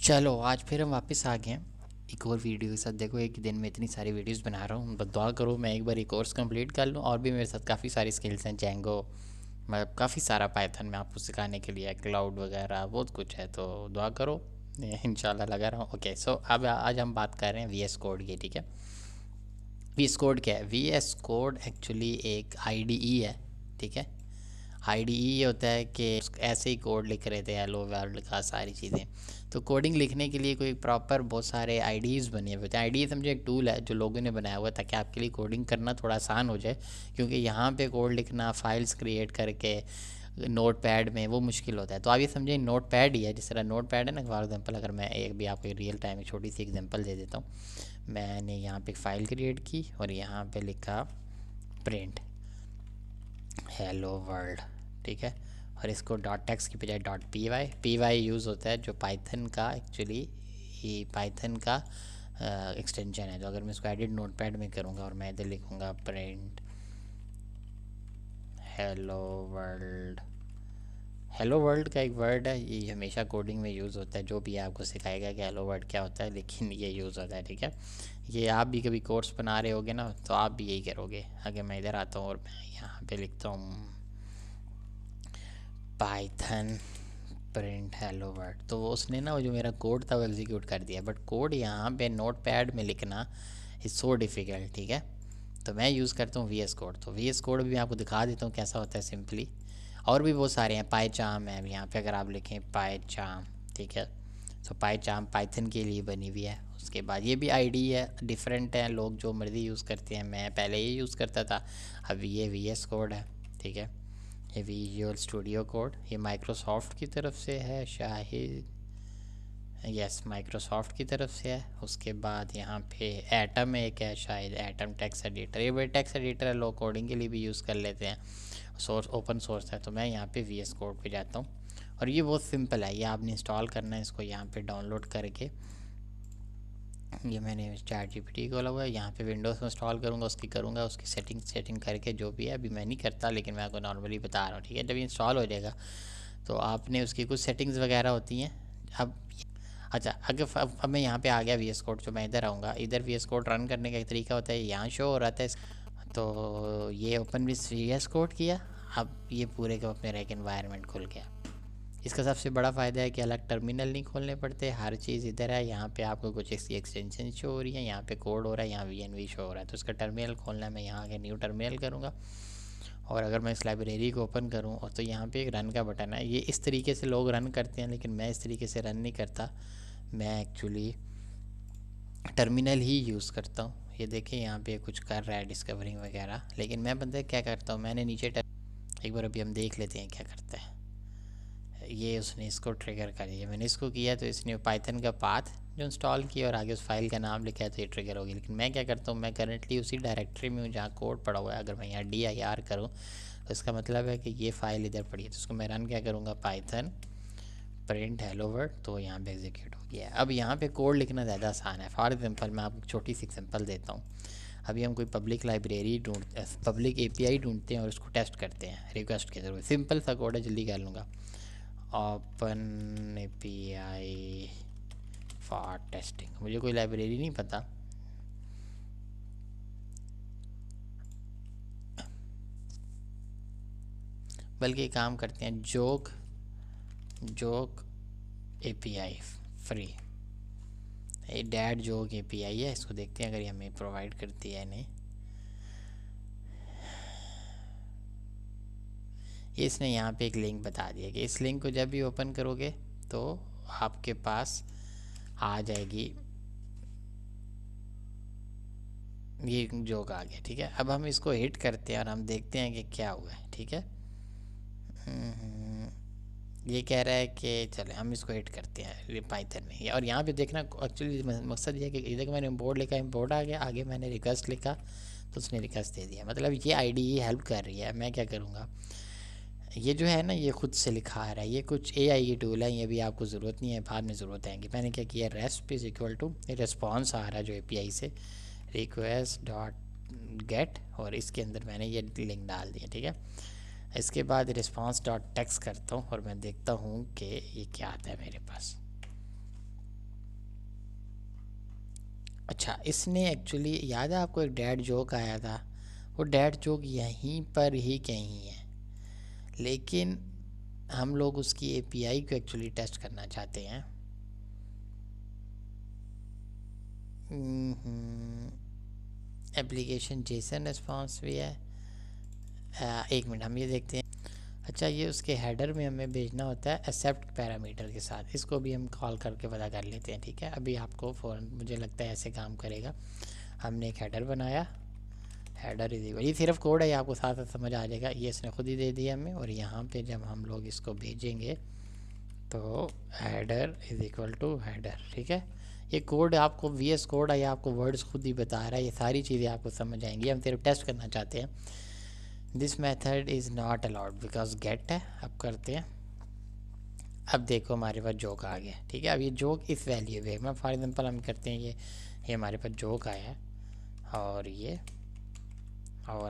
चलो आज फिर हम वापस आ गए हैं एक और वीडियो के साथ। देखो एक ही दिन में इतनी सारी वीडियोस बना रहा हूँ, बस दुआ करो मैं एक बार ये कोर्स कंप्लीट कर लूँ। और भी मेरे साथ काफ़ी सारी स्किल्स हैं, जेंगो मतलब काफ़ी सारा पाइथन में आपको सिखाने के लिए, क्लाउड वगैरह बहुत कुछ है, तो दुआ करो। इंशाल्लाह लगा रहा हूँ। ओके सो अब आज हम बात कर रहे हैं वी एस कोड की, ठीक है। वी एस कोड क्या है? वी एस कोड एक्चुअली एक आईडीई है, ठीक है। आईडीई ये होता है कि ऐसे ही कोड लिख रहे थे, हेलो वर्ल्ड का सारी चीज़ें। तो कोडिंग लिखने के लिए कोई प्रॉपर बहुत सारे आईडीज़ बने हुए थे। आईडीई समझो एक टूल है जो लोगों ने बनाया हुआ है ताकि आपके लिए कोडिंग करना थोड़ा आसान हो जाए, क्योंकि यहाँ पे कोड लिखना, फाइल्स क्रिएट करके नोट पैड में वो मुश्किल होता है। तो आप ये समझिए नोट पैड ही है, जिस तरह नोट पैड है ना। फॉर एग्जाम्पल अगर मैं एक भी आपको रियल टाइम एक छोटी सी एग्जांपल दे देता हूँ। मैंने यहाँ पे फाइल क्रिएट की और यहाँ पे लिखा प्रिंट हेलो वर्ल्ड, ठीक है। और इसको डॉट टेक्स्ट की बजाय डॉट पी वाई यूज़ होता है, जो पाइथन का एक्चुअली ये पाइथन का एक्सटेंशन है। तो अगर मैं इसको एडिट नोटपैड में करूँगा और मैं इधर लिखूँगा print hello world. Hello world का एक वर्ड है, ये हमेशा कोडिंग में यूज़ होता है। जो भी आपको सिखाएगा कि हेलो वर्ल्ड क्या होता है, लेकिन ये यूज़ होता है, ठीक है। ये आप भी कभी कोर्स बना रहे होगे ना, तो आप भी यही करोगे। अगर मैं इधर आता हूँ और मैं यहाँ पे लिखता हूँ पाइथन प्रिंट हेलो वर्ड, तो वो उसने ना वो जो मेरा कोड था वो एग्जीक्यूट कर दिया। बट कोड यहाँ पे नोट पैड में लिखना इज़ सो डिफ़िकल्ट, ठीक है। तो मैं यूज़ करता हूँ वी एस कोड। तो वी एस कोड भी मैं आपको दिखा देता हूँ कैसा होता है सिंपली। और भी बहुत सारे हैं, पाई चाम है यहाँ पे, अगर आप लिखें पाई चाम, ठीक है। तो पाई चाम पाइथन के लिए बनी हुई है। उसके बाद ये भी आईडी है, डिफरेंट है, लोग जो मर्ज़ी यूज़ करते हैं। मैं पहले ये यूज़ करता था, अब ये वी एस कोड है, ठीक है। ये विजुअल स्टूडियो कोड ये माइक्रोसॉफ्ट की तरफ से है शायद, यस माइक्रोसॉफ्ट की तरफ से है। उसके बाद यहाँ पे एटम एक है शायद, एटम टेक्स्ट एडिटर, ये बड़े टेक्स्ट एडिटर है, लोग कोडिंग के लिए भी यूज़ कर लेते हैं। सोर्स ओपन सोर्स है। तो मैं यहाँ पे वी एस कोड पे जाता हूँ और ये बहुत सिंपल है। ये आपने इंस्टॉल करना है, इसको यहाँ पे डाउनलोड करके, ये मैंने चैट जीपीटी खोला हुआ है, यहाँ पे विंडोज़ में इंस्टॉल करूँगा, उसकी करूँगा, उसकी सेटिंग करके जो भी है, अभी मैं नहीं करता लेकिन मैं आपको नॉर्मली बता रहा हूँ, ठीक है। जब ये इंस्टॉल हो जाएगा तो आपने उसकी कुछ सेटिंग्स वगैरह होती हैं। अब अच्छा, अगर अब मैं यहाँ पे आ गया वी एस कोड, जो मैं इधर आऊँगा, इधर वी एस कोड रन करने का एक तरीका होता है, यहाँ शो हो रहा था तो ये open with V S code किया। अब ये पूरे का मेरा एक एनवायरनमेंट खुल गया। इसका सबसे बड़ा फ़ायदा है कि अलग टर्मिनल नहीं खोलने पड़ते, हर चीज़ इधर है। यहाँ पे आपको कुछ इसकी एक्सटेंशन शो हो रही है, यहाँ पे कोड हो रहा है, यहाँ वी एन वी शो हो रहा है। तो इसका टर्मिनल खोलना है, मैं यहाँ आके न्यू टर्मिनल करूँगा। और अगर मैं इस लाइब्रेरी को ओपन करूँ और तो यहाँ पे एक रन का बटन है। ये इस तरीके से लोग रन करते हैं, लेकिन मैं इस तरीके से रन नहीं करता। मैं एक्चुअली टर्मिनल ही यूज़ करता हूँ। ये देखिए यहाँ पे कुछ कर रहा है डिस्कवरिंग वगैरह, लेकिन मैं बंदे क्या करता हूँ, मैंने नीचे एक बार अभी हम देख लेते हैं क्या करता है। ये उसने इसको ट्रिगर कर दिया, मैंने इसको किया तो इसने पाइथन का पाथ जो इंस्टॉल किया और आगे उस फाइल का नाम लिखा है, तो ये ट्रिगर होगी। लेकिन मैं क्या करता हूँ, मैं करंटली उसी डायरेक्टरी में हूँ जहाँ कोड पड़ा हुआ है। अगर मैं यहाँ डी आई आर करूँ तो इसका मतलब है कि ये फ़ाइल इधर पड़ी है। तो उसको मैं रन क्या करूँगा, पाइथन प्रिंट हेलो वर्ड, तो यहाँ पे एग्जीक्यूट हो गया है। अब यहाँ पे कोड लिखना ज़्यादा आसान है। फॉर एग्जांपल मैं आपको छोटी सी एग्जांपल देता हूँ। अभी हम कोई पब्लिक लाइब्रेरी पब्लिक एपीआई ढूंढते हैं और उसको टेस्ट करते हैं रिक्वेस्ट के थ्रू। सिंपल सा कोड है, जल्दी कर लूँगा। ओपन एपीआई फॉर टेस्टिंग, मुझे कोई लाइब्रेरी नहीं पता, बल्कि काम करते हैं जोक जोक एपीआई फ्री। ये डैड जोक एपीआई है, इसको देखते हैं अगर ये हमें प्रोवाइड करती है नहीं। इसने यहाँ पे एक लिंक बता दिया कि इस लिंक को जब भी ओपन करोगे तो आपके पास आ जाएगी, ये जोक आ गया, ठीक है। अब हम इसको हिट करते हैं और हम देखते हैं कि क्या हुआ है, ठीक है। ये कह रहा है कि चले हम इसको हिट करते हैं पाइथन में। और यहाँ पे देखना एक्चुअली मकसद ये है कि इधर मैंने इम्पोर्ट लिखा, इम्पोर्ट आ गया, आगे मैंने रिक्वेस्ट लिखा तो उसने रिक्वेस्ट दे दिया। मतलब ये आईडी ही हेल्प कर रही है। मैं क्या करूँगा, ये जो है ना ये खुद से लिखा आ रहा है, ये कुछ एआई की टूल है, ये भी आपको ज़रूरत नहीं है, बाद में ज़रूरत आएगी। मैंने क्या किया, rest is equal to response आ रहा है जो एपीआई से, रिक्वेस्ट डॉट गेट, और इसके अंदर मैंने ये लिंक डाल दिया, ठीक है। इसके बाद रिस्पॉन्स डॉट टेक्स्ट करता हूँ और मैं देखता हूँ कि ये क्या आता है मेरे पास। अच्छा, इसने एक्चुअली याद है आपको एक डैड जोक आया था, वो डैड जोक यहीं पर ही कहीं है, लेकिन हम लोग उसकी एपीआई को एक्चुअली टेस्ट करना चाहते हैं। एप्लीकेशन जेसन रिस्पॉन्स भी है। एक मिनट हम ये देखते हैं। अच्छा, ये उसके हेडर में हमें भेजना होता है एक्सेप्ट पैरामीटर के साथ, इसको भी हम कॉल करके पता कर लेते हैं। ठीक है, अभी आपको फ़ौरन मुझे लगता है ऐसे काम करेगा। हमने एक हेडर बनाया, हेडर इज इक्वल, ये सिर्फ कोड है, ये आपको साथ साथ समझ आ जाएगा, ये इसने खुद ही दे दिया हमें। और यहाँ पे जब हम लोग इसको भेजेंगे तो header is equal to header. ठीक है, ये कोड आपको वी एस कोड है, ये आपको वर्ड्स खुद ही बता रहा है, ये सारी चीज़ें आपको समझ आएंगी। हम सिर्फ टेस्ट करना चाहते हैं। This method is not allowed because gate है। अब करते हैं, अब देखो हमारे पास जोक आ गया। ठीक है, अब ये जोक इस वैल्यू पे मैं फॉर एग्जांपल हम करते हैं, ये हमारे पास जोक आया है और ये, और